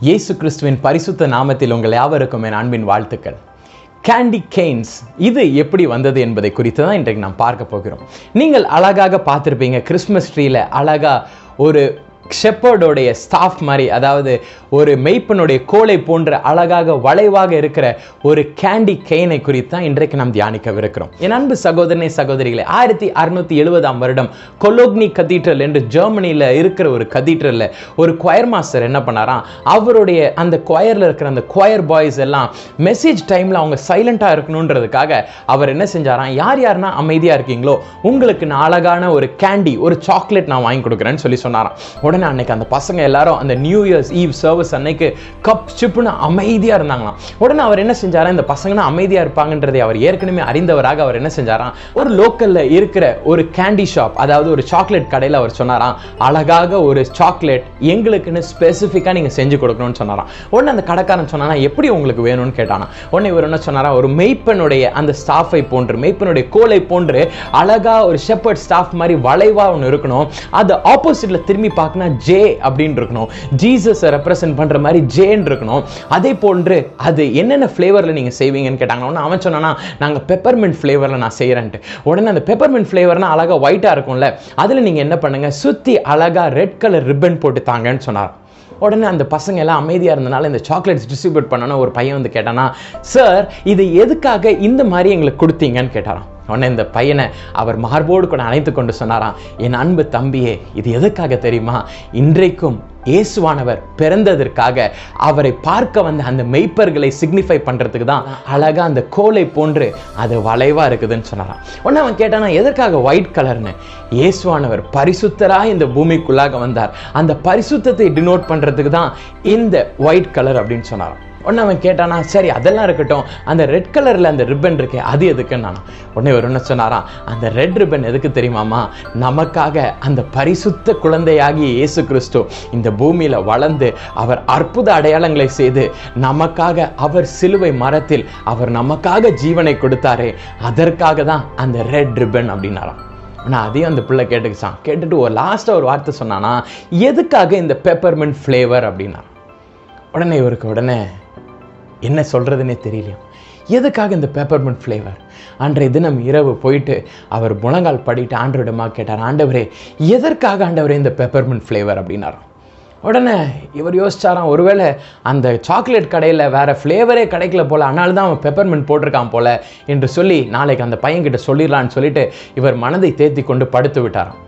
இயேசு கிறிஸ்துவின் பரிசுத்த நாமத்தில் உங்கள் யாவருக்கும் என் அன்பின் வாழ்த்துக்கள். கேண்டி கெய்ன்ஸ் இது எப்படி வந்தது என்பதை குறித்து தான் இன்றைக்கு நாம் பார்க்க போகிறோம். நீங்கள் அழகாக பார்த்துருப்பீங்க, கிறிஸ்மஸ் ட்ரீல அழகா ஒரு ஷெப்பர்டோடைய ஸ்டாஃப் மாதிரி, அதாவது ஒரு மெய்ப்பனுடைய கோலை போன்ற அழகாக வளைவாக இருக்கிற ஒரு கேண்டி கெய்னை குறித்து தான் இன்றைக்கு நாம் தியானிக்கவிருக்கிறோம். என் அன்பு சகோதரனே சகோதரிகளே, 1670 வருடம் கொலோக்னி கதீட்ரல் என்று ஜெர்மனியில் இருக்கிற ஒரு கதீட்ரலில் ஒரு கொயர் மாஸ்டர் என்ன பண்ணாராம், அவருடைய அந்த கொயரில் இருக்கிற அந்த கொயர் பாய்ஸ் எல்லாம் மெசேஜ் டைமில் அவங்க சைலண்டாக இருக்கணுன்றதுக்காக அவர் என்ன செஞ்சாராம், யார் யாருன்னா அமைதியாக இருக்கீங்களோ உங்களுக்கு நான் அழகான ஒரு கேண்டி, ஒரு சாக்லேட் நான் வாங்கி கொடுக்குறேன்னு சொல்லி சொன்னாராம். உடனே அன்னைக்கு அந்த பசங்க எல்லாரும் அந்த நியூ இயர்ஸ் ஈவ் சர்வீஸ் அன்னைக்கு கப் சிப்புன்னு அமைதியா இருந்தாங்களாம். உடனே அவர் என்ன செஞ்சாரா, இந்த பசங்கன்னா அமைதியா இருப்பாங்கன்றதை அவர் ஏற்கனவே அறிந்தவராக அவர் என்ன செஞ்சாராம், ஒரு லோக்கல்ல இருக்கிற ஒரு கேண்டி ஷாப், அதாவது ஒரு சாக்லேட் கடையில் அவர் சொன்னாராம், அழகாக ஒரு சாக்லேட் எங்களுக்குன்னு ஸ்பெசிஃபிக்கா நீங்க செஞ்சு கொடுக்கணும்னு சொன்னாராம். உடனே அந்த கடைக்காரன் சொன்னாரா, எப்படி உங்களுக்கு வேணும்னு கேட்டானா. உடனே இவர் என்ன சொன்னாரா, ஒரு மெய்ப்பனுடைய அந்த ஸ்டாஃபை போன்று, மெய்ப்பனுடைய கோலை போன்று அழகா ஒரு ஷெப்பர்ட் ஸ்டாஃப் மாதிரி வளைவா ஒன்று இருக்கணும், அது ஆப்போசிட்ல திரும்பி பார்க்கணும் ஜே அப்படின்னு இருக்கணும், ஜீசஸ் ரெப்ரசன்ட் பண்ற மாதிரி ஜேன்னு இருக்கணும். அதே போன்று அது என்னென்ன ஃப்ளேவர்ல நீங்க செய்வீங்கன்னு கேட்டாங்க. அவன் சொன்னா, நாங்க பெப்பர்மெண்ட் ஃப்ளேவர்ல நான் செய்யறேன்ட்டு. உடனே அந்த பெப்பர்மெண்ட் ஃப்ளேவர்னா அழகா ஒயிட்டா இருக்கும்ல, அதுல நீங்க என்ன பண்ணுங்க, சுத்தி அழகா ரெட் கலர் ரிப்பன் போட்டு தாங்கன்னு சொன்னார். உடனே அந்த பசங்க எல்லாம் அமைதியா இருந்தனால இந்த சாக்லேட்ஸ் டிஸ்ட்ரிபியூட் பண்ணணும். ஒரு பையன் வந்து கேட்டானா, சார் இது எதுக்காக இந்த மாதிரி எங்களுக்கு கொடுத்தீங்கன்னு கேட்டாராம். உடனே இந்த பையனை அவர் மார்போடு கூட அணைத்து கொண்டு சொன்னாராம், என் அன்பு தம்பியே, இது எதுக்காக தெரியுமா, இன்றைக்கும் இயேசுவானவர் பிறந்ததற்காக அவரை பார்க்க வந்த அந்த மெய்ப்பர்களை சிக்னிஃபை பண்றதுக்கு தான் அழகா அந்த கோலை போன்று அது வளைவா இருக்குதுன்னு சொன்னாராம். உடனே அவன் கேட்டானா, எதற்காக ஒயிட் கலர்னு? இயேசுவானவர் பரிசுத்தரா இந்த பூமிக்குள்ளாக வந்தார், அந்த பரிசுத்தத்தை டினோட் பண்றதுக்கு தான் இந்த ஒயிட் கலர் அப்படின்னு சொன்னாராம். உடனே அவன் கேட்டானா, சரி அதெல்லாம் இருக்கட்டும், அந்த ரெட் கலர்ல அந்த ரிப்பன் இருக்கே அது எதுக்குன்னு. உடனே ஒரு என்ன சொன்னாராம், அந்த ரெட் ரிப்பன் எதுக்கு தெரியுமாமா, நமக்காக அந்த பரிசுத்த குழந்தையாகிய இயேசு கிறிஸ்து இந்த பூமியில வளர்ந்து அவர் அற்புத அடையாளங்களை செய்து நமக்காக அவர் சிலுவை மரத்தில் அவர் நமக்காக ஜீவனை கொடுத்தாரே, அதற்காக தான் அந்த ரெட் ரிப்பன் அப்படின்னாராம். ஆனால் அதையும் அந்த பிள்ளை கேட்டுக்கிச்சான். கேட்டுட்டு ஒரு லாஸ்ட்டாக ஒரு வார்த்தை சொன்னானா, எதுக்காக இந்த பெப்பர்மெண்ட் ஃப்ளேவர் அப்படின்னா. உடனே இவருக்கு உடனே என்ன சொல்றதுன்னே தெரியலையா, எதுக்காக இந்த பெப்பர்மெண்ட் ஃப்ளேவர். அன்றைய தினம் இரவு போயிட்டு அவர் முழங்கால் படிட்டு ஆண்டவரிடமா கேட்டார், ஆண்டவரே எதற்காக ஆண்டவரே இந்த பெப்பர்மெண்ட் ஃப்ளேவர் அப்படின்னாராம். உடனே இவர் யோசிச்சாராம், ஒருவேளை அந்த சாக்லேட் கடையில் வேற ஃப்ளேவரே கிடைக்கல போல, அதனால தான் அவன் பெப்பர்மெண்ட் போட்டிருக்கான் போல என்று சொல்லி நாளைக்கு அந்த பையன்கிட்ட சொல்லிடலான்னு சொல்லிட்டு இவர் மனதை தேத்தி கொண்டு படுத்து விட்டாராம்.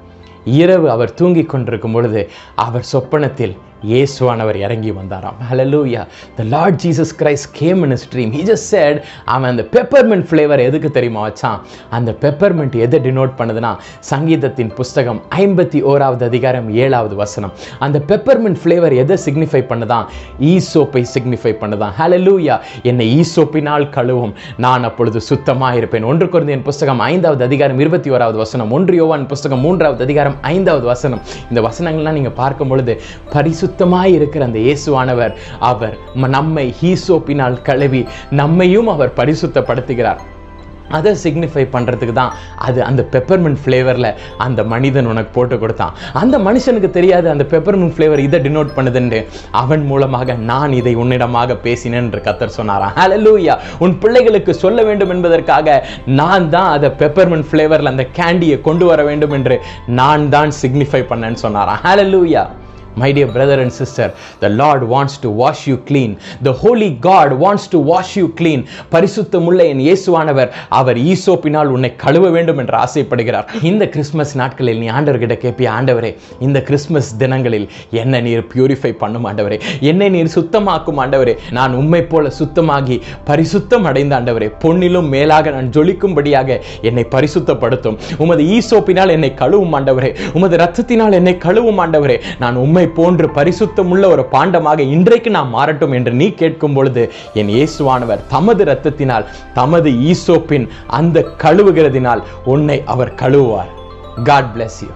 இரவு அவர் தூங்கி கொண்டிருக்கும் பொழுது அவர் சொப்பனத்தில் இயேசுவானவர் இறங்கி வந்தாராம். Hallelujah. The Lord Jesus Christ came in his dream. He just said, அவன் அந்த பெப்பர்மெண்ட் ஃப்ளேவர் எதுக்கு தெரியுமா வச்சான், அந்த பெப்பர்மெண்ட் எதை டினோட் பண்ணுதுன்னா, சங்கீதத்தின் புஸ்தகம் 51வது அதிகாரம் 7வது வசனம். அந்த பெப்பர்மெண்ட் ஃப்ளேவர் எதை சிக்னிஃபை பண்ணுதான், ஈசோப்பை சிக்னிஃபை பண்ணுதான். Hallelujah. என்னை ஈசோப்பினால் கழுவும், நான் அப்பொழுது சுத்தமாக இருப்பேன். 1 கொரிந்தியர் புஸ்தகம் 5வது அதிகாரம் 21வது வசனம், 1 யோவான் புஸ்தகம் 3வது அதிகாரம் 5வது வசனம். இந்த வசனங்கள்லாம் நீங்க பார்க்கும் பொழுது சுத்தமாய் இருக்கிற அந்த இயேசுவானவர் அவர் நம்மை ஈசோப்பினால் கழுவி நம்மையும் அவர் பரிசுத்தப்படுத்துகிறார். அதை சிக்னிஃபை பண்றதுக்கு தான் அது அந்த பெப்பர்மெண்ட் ஃப்ளேவர்ல அந்த மனிதன் உனக்கு போட்டு கொடுத்தான். அந்த மனுஷனுக்கு தெரியாது அந்த பெப்பர்மெண்ட் ஃப்ளேவர் இதை டினோட் பண்ணுதுன்னு. அவன் மூலமாக நான் இதை உன்னிடமாக பேசினேன் என்று கர்த்தர் சொன்னாராம். ஹல்லேலூயா. உன் பிள்ளைகளுக்கு சொல்ல வேண்டும் என்பதற்காக நான் தான் அதை பெப்பர்மெண்ட் ஃப்ளேவர்ல அந்த கேண்டியை கொண்டு வர வேண்டும் என்று நான் தான் சிக்னிஃபை பண்ணேன்னு சொன்னாராம். ஹல்லேலூயா. My dear brother and sister, the Lord wants to wash you clean. The holy God wants to wash you clean. பரிசுத்தமுள்ள என் இயேசுவானவர் அவர் ஈசோப்பினால் உன்னை கழுவ வேண்டும் என்று ஆசைப்படுகிறார். இந்த கிறிஸ்மஸ் நாட்களில் நீ ஆண்டவர்கிட்ட கேட்பியா, ஆண்டவரே இந்த கிறிஸ்மஸ் தினங்களில் என்னை நீர் பியூரிஃபை பண்ணும் ஆண்டவரே, என்னை நீர் சுத்தமாக்கும் ஆண்டவரே, நான் உம்மை போல சுத்தமாகி பரிசுத்தம் அடைந்த ஆண்டவரே, பொன்னிலும் மேலாக நான் ஜொலிக்கும்படியாக என்னை பரிசுத்தப்படுத்தும். உமது ஈசோப்பினால் என்னை கழுவும் ஆண்டவரே, உமது இரத்தத்தினால் என்னை கழுவும் ஆண்டவரே, நான் உம்மை போன்று பரிசுத்தமுள்ள ஒரு பாண்டமாக இன்றைக்கு நாம் மாறட்டும் என்று நீ கேட்கும் பொழுது என் இயேசுவானவர் தமது இரத்தத்தினால் தமது ஈசோப்பின் அந்த கழுவுகிறதினால் உன்னை அவர் கழுவுவார். God bless you.